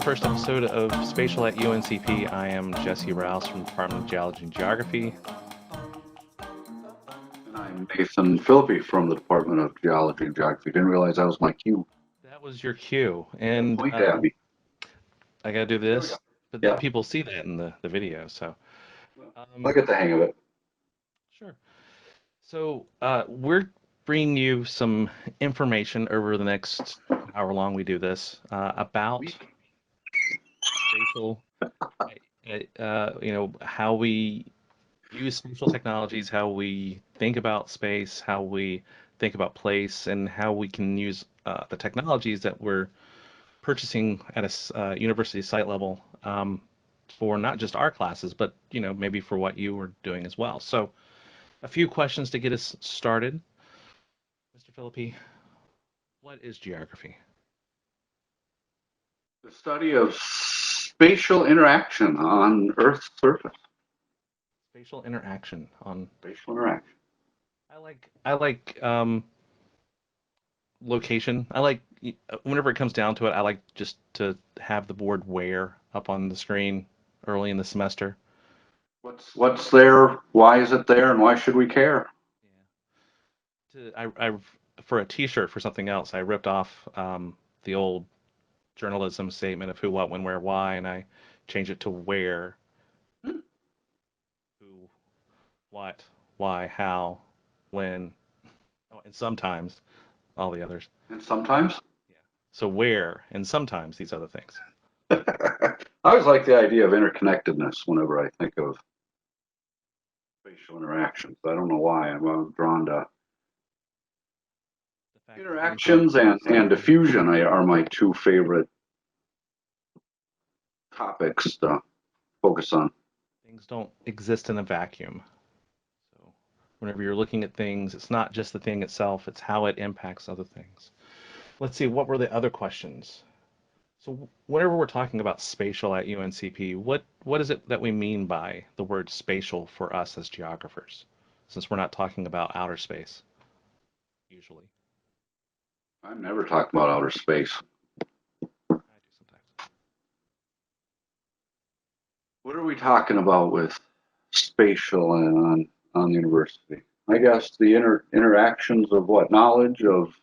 first episode of Spatial at UNCP. I am Jesse Rouse from the Department of Geology and Geography. And I'm Nathan Philippi from the Department of Geology and Geography. Didn't realize that was my cue. That was your cue, and Point at me. I gotta do There we go. this, but then Yeah, people see that in the video. So, I'll get the hang of it. sure. So we're bringing you some information over the next hour long we do this about Week. spatial, how we use spatial technologies, how we think about space, how we think about place, and how we can use the technologies that we're purchasing at a university site level for not just our classes, but maybe for what you were doing as well. So, a few questions to get us started, Mr. Philippi. What is geography? The study of spatial interaction on Earth's surface. Spatial interaction on. Spatial interaction. I like location. I like whenever it comes down to it, I like just to have the word where up on the screen early in the semester. What's there? Why is it there? And why should we care? I for a T-shirt for something else, I ripped off the old journalism statement of who, what, when, where, why, and I changed it to where, who, what, why, how, when, oh, and sometimes all the others. And sometimes. Yeah. So where and sometimes these other things. I always like the idea of interconnectedness whenever I think of spatial interactions. I don't know why. I'm drawn to interactions and diffusion are my two favorite topics to focus on. Things don't exist in a vacuum. So whenever you're looking at things, it's not just the thing itself, it's how it impacts other things. Let's see, what were the other questions? So whenever we're talking about spatial at UNCP, what is it that we mean by the word spatial for us as geographers, since we're not talking about outer space usually? I'm never talking about outer space. I do sometimes. What are we talking about with spatial and on the university? I guess the interactions of what knowledge of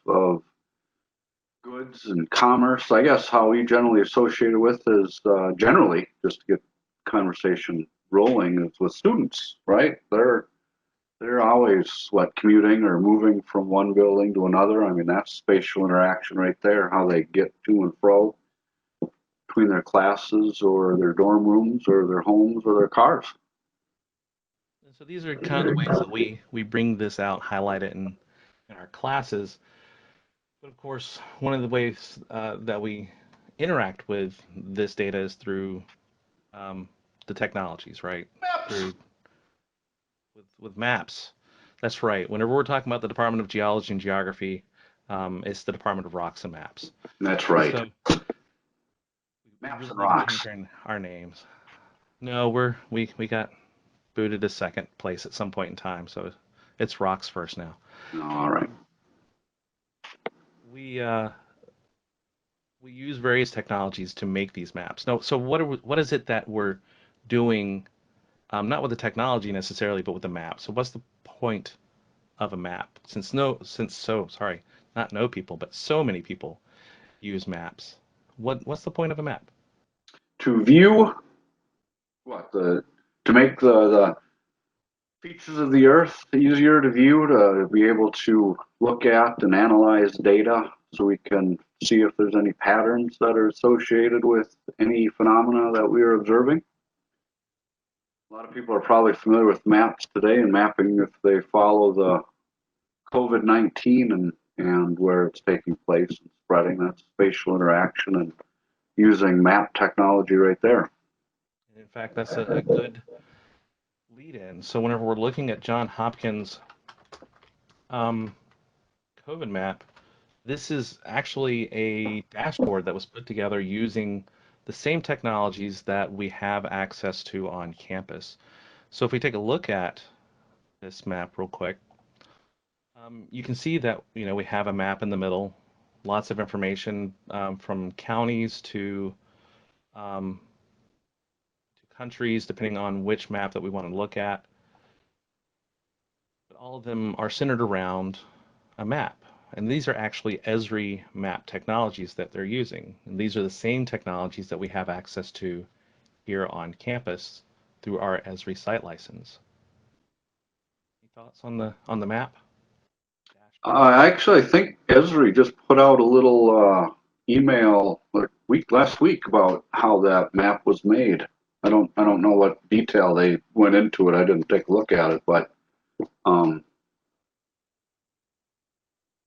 goods and commerce. I guess how we generally associated with is generally just to get conversation rolling is with students, right? They're always commuting or moving from one building to another. I mean that's spatial interaction right there. How they get to and fro between their classes or their dorm rooms or their homes or their cars. And so these are kind of the ways that we bring this out, highlight it in our classes. But of course, one of the ways that we interact with this data is through the technologies, right? Maps. Through with maps. That's right. Whenever we're talking about the Department of Geology and Geography, it's the Department of Rocks and Maps. That's right. So we Maps really and need to rocks. change our names. No, we got booted to second place at some point in time, so it's Rocks first now. All right. We uh, we use various technologies to make these maps. No, so what is it that we're doing? Not with the technology necessarily, but with the map. So what's the point of a map? Sorry, not no people, but so many people use maps. What's the point of a map? To view what the to make the features of the earth easier to view, to be able to look at and analyze data so we can see if there's any patterns that are associated with any phenomena that we are observing. A lot of people are probably familiar with maps today and mapping if they follow the COVID-19 and where it's taking place and spreading. That's spatial interaction and using map technology right there. In fact, that's a good lead in. So whenever we're looking at John Hopkins um, COVID map, this is actually a dashboard that was put together using the same technologies that we have access to on campus. So if we take a look at this map real quick, you can see that we have a map in the middle, lots of information from counties to to countries, depending on which map that we want to look at. But all of them are centered around a map. And these are actually Esri map technologies that they're using. And these are the same technologies that we have access to here on campus through our Esri site license. Any thoughts on the map? Actually, I think Esri just put out a little email last week about how that map was made. I don't know what detail they went into it. I didn't take a look at it, but um,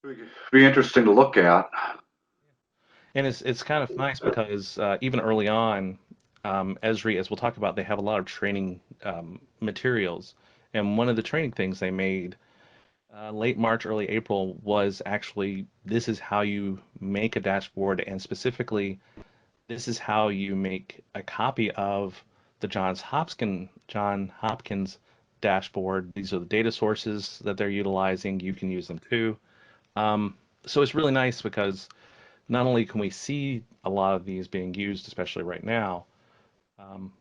it'd be interesting to look at. And it's kind of nice because even early on, Esri, as we'll talk about, they have a lot of training materials. And one of the training things they made late March, early April was actually this is how you make a dashboard, and specifically, this is how you make a copy of the John Hopkins dashboard. These are the data sources that they're utilizing. You can use them too. So it's really nice because not only can we see a lot of these being used, especially right now, um,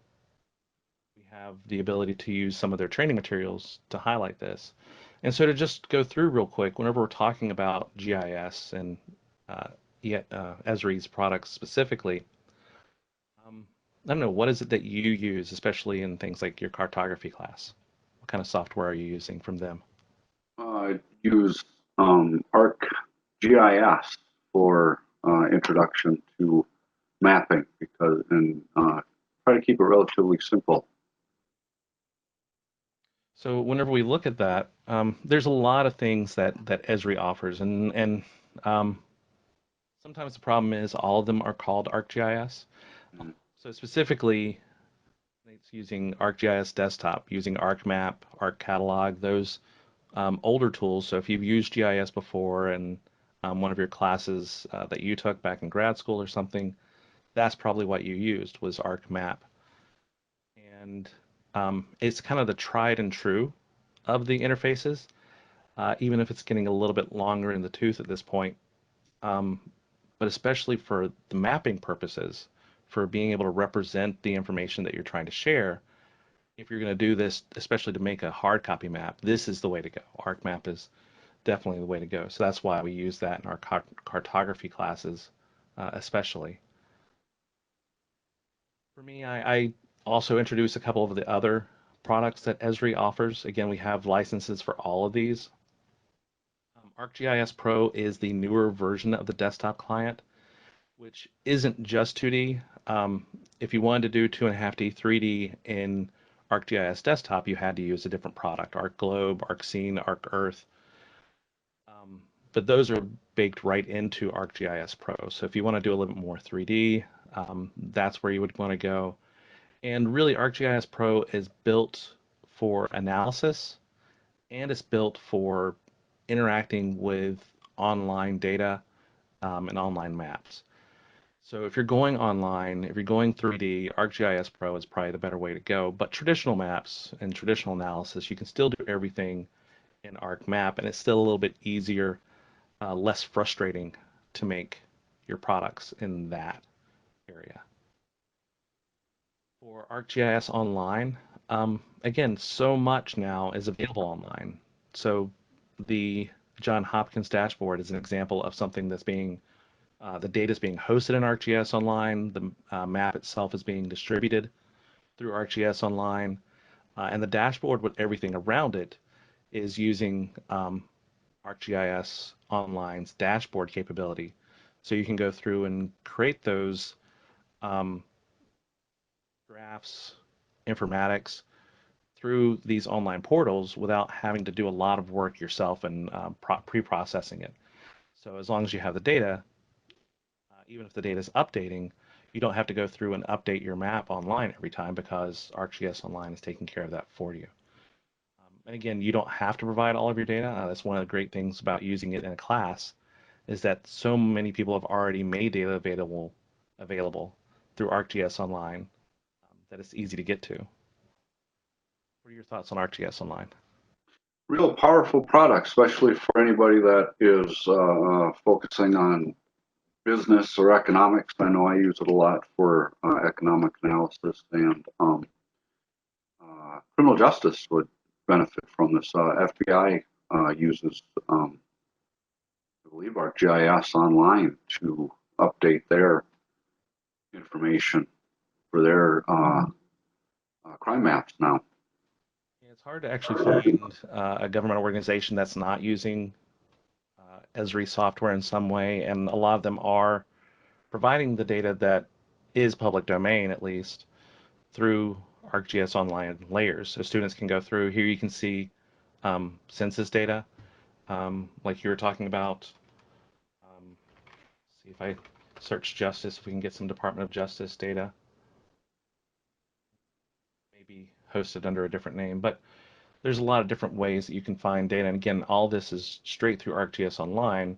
we have the ability to use some of their training materials to highlight this. And so to just go through real quick, whenever we're talking about GIS and uh, Esri's products specifically, um, I don't know, what is it that you use, especially in things like your cartography class? What kind of software are you using from them? I use ArcGIS for introduction to mapping because and try to keep it relatively simple. So whenever we look at that, there's a lot of things that Esri offers, and um, sometimes the problem is all of them are called ArcGIS. So specifically, it's using ArcGIS Desktop, using ArcMap, ArcCatalog, those older tools. So if you've used GIS before and one of your classes that you took back in grad school or something, that's probably what you used was ArcMap. And it's kind of the tried and true of the interfaces, even if it's getting a little bit longer in the tooth at this point. Um, but especially for the mapping purposes, for being able to represent the information that you're trying to share, if you're going to do this, especially to make a hard copy map, this is the way to go. ArcMap is definitely the way to go. So that's why we use that in our cartography classes, especially. For me, I also introduce a couple of the other products that Esri offers. Again, we have licenses for all of these. ArcGIS Pro is the newer version of the desktop client, which isn't just 2D. If you wanted to do 2.5D, 3D in ArcGIS Desktop, you had to use a different product, ArcGlobe, ArcScene, ArcEarth. But those are baked right into ArcGIS Pro. So if you want to do a little bit more 3D, that's where you would want to go. And really, ArcGIS Pro is built for analysis and it's built for interacting with online data and online maps. So if you're going online, if you're going 3D, ArcGIS Pro is probably the better way to go. But traditional maps and traditional analysis, you can still do everything in ArcMap, and it's still a little bit easier, less frustrating to make your products in that area. For ArcGIS Online, again, so much now is available online. So the John Hopkins dashboard is an example of something that's being the data is being hosted in ArcGIS Online. The map itself is being distributed through ArcGIS Online, and the dashboard with everything around it is using ArcGIS Online's dashboard capability. So you can go through and create those um, graphs, informatics through these online portals without having to do a lot of work yourself and pre-processing it. So as long as you have the data, even if the data is updating, you don't have to go through and update your map online every time because ArcGIS Online is taking care of that for you. And again, you don't have to provide all of your data. That's one of the great things about using it in a class is that so many people have already made data available through ArcGIS Online that it's easy to get to. What are your thoughts on ArcGIS Online? Real powerful product, especially for anybody that is focusing on business or economics. I know I use it a lot for economic analysis, and criminal justice would benefit from this. FBI uses, I believe, ArcGIS Online to update their information for their crime maps now. It's hard to actually find a government organization that's not using Esri software in some way, and a lot of them are providing the data that is public domain, at least, through ArcGIS Online layers. So students can go through. Here you can see census data, like you were talking about. See if I search justice, if we can get some Department of Justice data, maybe hosted under a different name. But there's a lot of different ways that you can find data. And again, all this is straight through ArcGIS Online.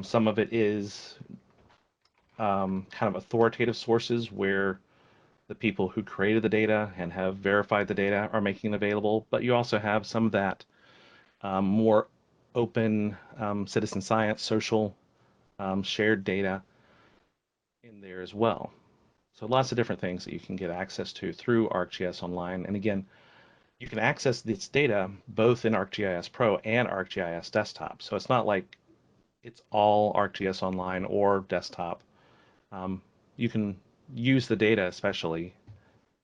Some of it is kind of authoritative sources where the people who created the data and have verified the data are making it available. But you also have some of that more open citizen science, social shared data in there as well. So lots of different things that you can get access to through ArcGIS Online. And again, you can access this data both in ArcGIS Pro and ArcGIS Desktop. So it's not like it's all ArcGIS Online or desktop. You can use the data especially,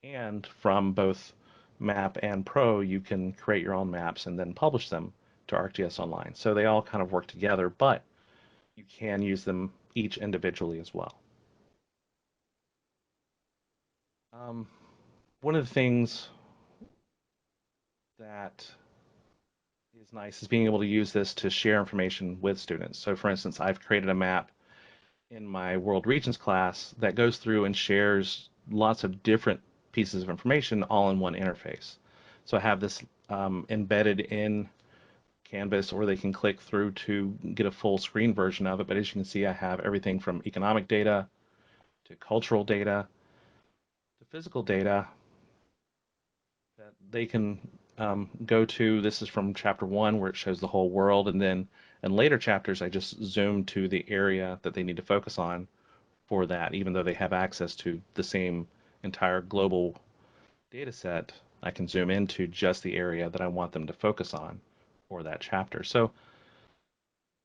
and from both Map and Pro, you can create your own maps and then publish them to ArcGIS Online. So they all kind of work together, but you can use them each individually as well. One of the things that is nice is being able to use this to share information with students. So for instance, I've created a map in my World Regions class that goes through and shares lots of different pieces of information all in one interface. So I have this embedded in Canvas, or they can click through to get a full screen version of it. But as you can see, I have everything from economic data to cultural data to physical data that they can go to. This is from chapter 1 where it shows the whole world, and then in later chapters I just zoom to the area that they need to focus on for that. Even though they have access to the same entire global data set, I can zoom into just the area that I want them to focus on for that chapter. So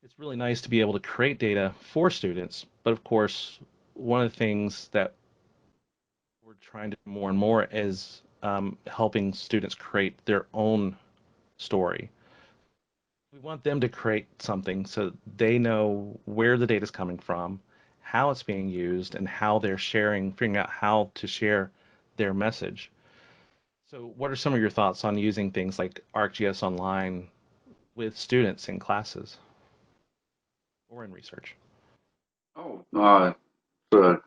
it's really nice to be able to create data for students, but of course one of the things that we're trying to do more and more is helping students create their own story. We want them to create something so they know where the data is coming from, how it's being used, and how they're sharing, figuring out how to share their message. So what are some of your thoughts on using things like ArcGIS Online with students in classes or in research? Oh, it's a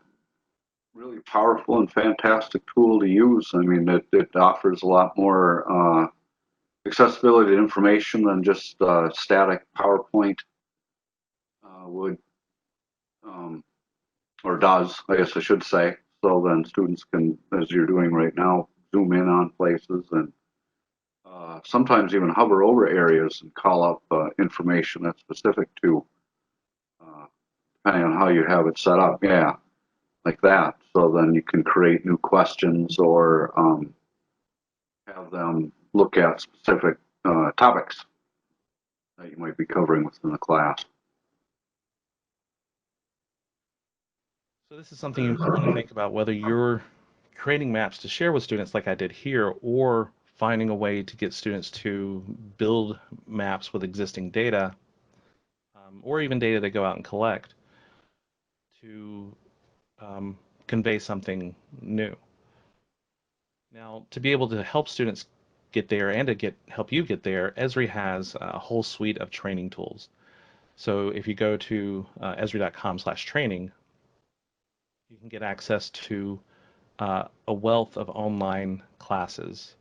really powerful and fantastic tool to use. I mean, it offers a lot more accessibility to information than just static PowerPoint would, um, or does, I guess I should say. So then students can, as you're doing right now, zoom in on places and sometimes even hover over areas and call up information that's specific to, depending on how you have it set up. Yeah, like that. So then you can create new questions or have them look at specific topics that you might be covering within the class. So this is something you want to think about, whether you're creating maps to share with students like I did here, or finding a way to get students to build maps with existing data, or even data they go out and collect to convey something new. Now, to be able to help students get there and to help you get there, Esri has a whole suite of training tools. So if you go to esri.com/training, you can get access to a wealth of online classes.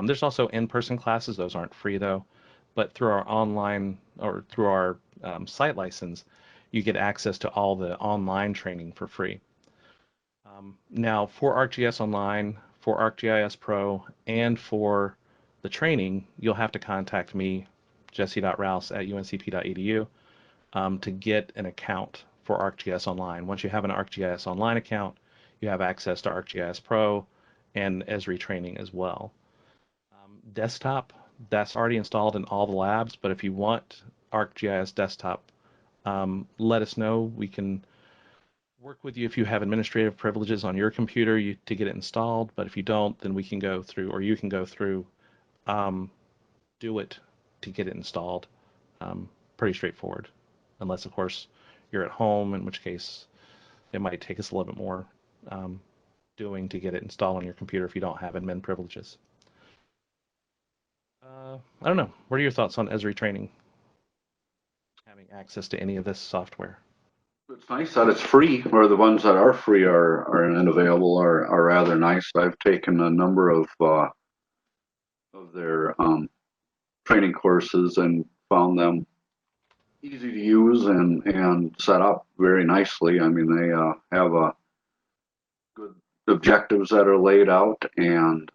There's also in-person classes. Those aren't free though, but through our online or through our site license, you get access to all the online training for free. Now for ArcGIS Online, for ArcGIS Pro, and for the training, you'll have to contact me, jesse.rouse@uncp.edu, to get an account for ArcGIS Online. Once you have an ArcGIS Online account, you have access to ArcGIS Pro and as Retraining as well. Desktop, that's already installed in all the labs, but if you want ArcGIS Desktop, let us know. We can work with you if you have administrative privileges on your computer to get it installed, but if you don't, then we can go through, or you can go through, do it to get it installed. Pretty straightforward, unless, of course, you're at home, in which case it might take us a little bit more doing to get it installed on your computer if you don't have admin privileges. I don't know. What are your thoughts on Esri Training? Having access to any of this software? It's nice that it's free, or the ones that are free are and available are rather nice. I've taken a number of their training courses and found them easy to use and set up very nicely. I mean, they have good objectives that are laid out, and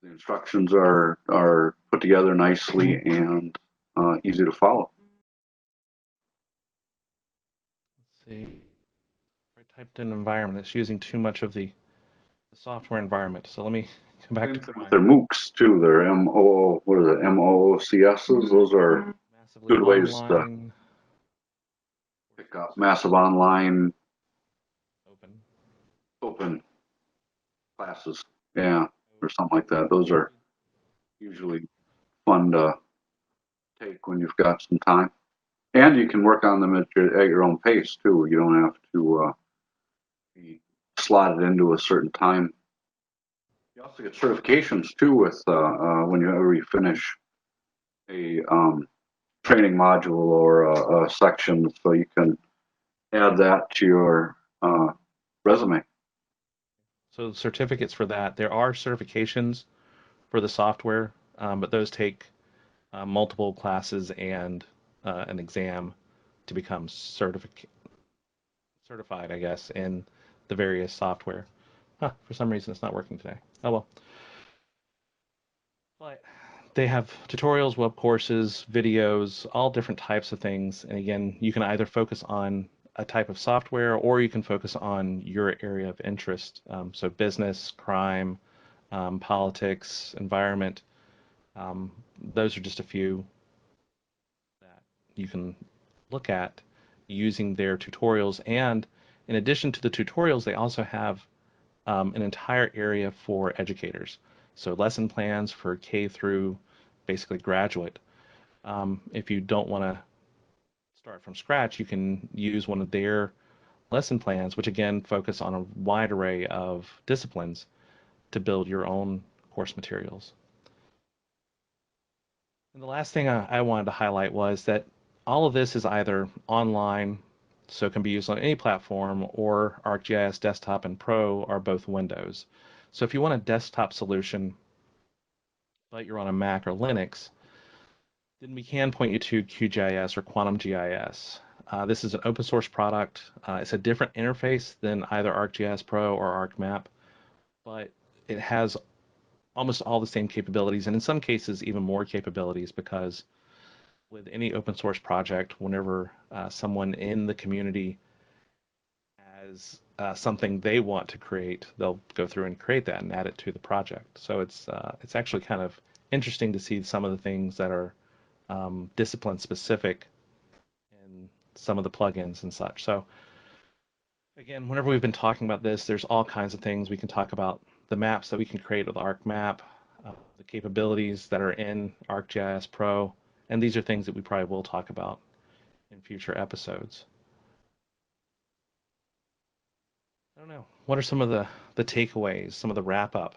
the instructions are put together nicely and easy to follow. Let's see. I typed in environment. It's using too much of the software environment. So let me come back to With their MOOCs too. Their what is it? MOOCSs. Those are massively good ways to online. pick up massive online Open. open classes. Yeah, or something like that. Those are usually fun to take when you've got some time. And you can work on them at your own pace too. You don't have to be slotted into a certain time. You also get certifications too with whenever you finish a training module or a section, so you can add that to your resume. So certificates for that. There are certifications for the software, but those take multiple classes and an exam to become certified, I guess, in the various software. Huh, for some reason, it's not working today. Oh well. But they have tutorials, web courses, videos, all different types of things. And again, you can either focus on a type of software or you can focus on your area of interest. So business, crime, politics, environment. Those are just a few that you can look at using their tutorials. And in addition to the tutorials, they also have an entire area for educators. So lesson plans for K through basically graduate. If you don't want to start from scratch, you can use one of their lesson plans, which again focus on a wide array of disciplines to build your own course materials. And the last thing I wanted to highlight was that all of this is either online, so it can be used on any platform, or ArcGIS Desktop and Pro are both Windows. So if you want a desktop solution, but you're on a Mac or Linux, then we can point you to QGIS or Quantum GIS. This is an open source product. It's a different interface than either ArcGIS Pro or ArcMap, but it has almost all the same capabilities, and in some cases even more capabilities, because with any open source project, whenever someone in the community has something they want to create, they'll go through and create that and add it to the project. So it's actually kind of interesting to see some of the things that are discipline specific in some of the plugins and such. So again, whenever we've been talking about this, there's all kinds of things we can talk about. The maps that we can create with ArcMap, the capabilities that are in ArcGIS Pro, and these are things that we probably will talk about in future episodes. I don't know. What are some of the takeaways, some of the wrap up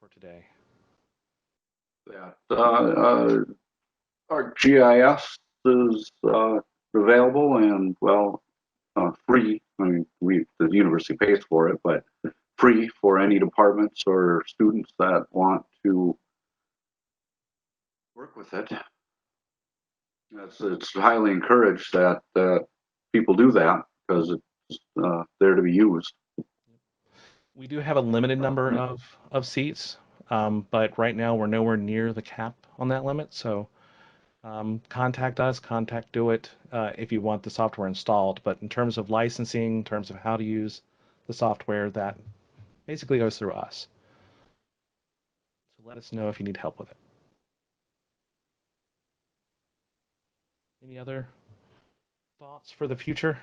for today? Yeah, our GIS is available and well free. I mean, the university pays for it, but free for any departments or students that want to work with it. It's highly encouraged that people do that because it's there to be used. We do have a limited number of seats, but right now we're nowhere near the cap on that limit. So contact us, contact Do It if you want the software installed. But in terms of licensing, in terms of how to use the software, that basically goes through us. So let us know if you need help with it. Any other thoughts for the future?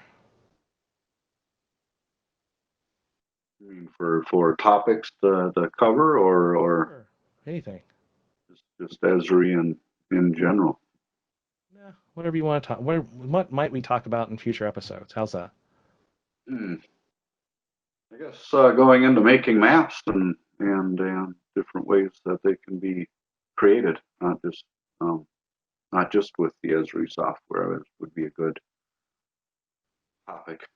I mean, for topics to cover, or Sure. Anything. just Esri in general. Yeah, whatever you want to talk. What might we talk about in future episodes? How's that? Hmm. I guess going into making maps and different ways that they can be created, um, not just with the Esri software, would be a good topic.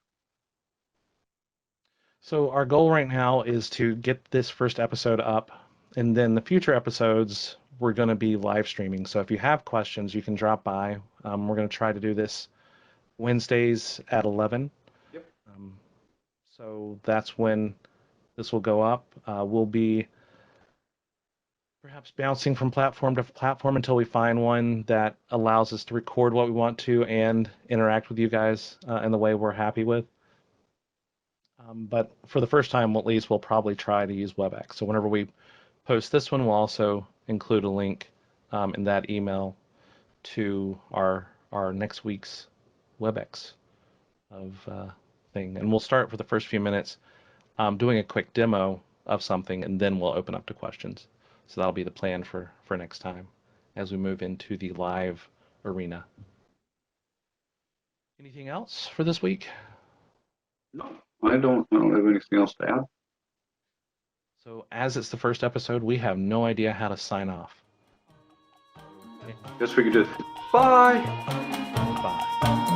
So our goal right now is to get this first episode up, and then the future episodes we're going to be live streaming. So if you have questions, you can drop by. We're going to try to do this Wednesdays at 11. Yep. So that's when this will go up. We'll be perhaps bouncing from platform to platform until we find one that allows us to record what we want to and interact with you guys in the way we're happy with. But for the first time, at least, we'll probably try to use WebEx. So whenever we post this one, we'll also include a link in that email to our next week's WebEx of thing. And we'll start for the first few minutes doing a quick demo of something, and then we'll open up to questions. So that'll be the plan for next time as we move into the live arena. Anything else for this week? No, I don't have anything else to add. So as it's the first episode, we have no idea how to sign off. Guess we could just bye. Bye.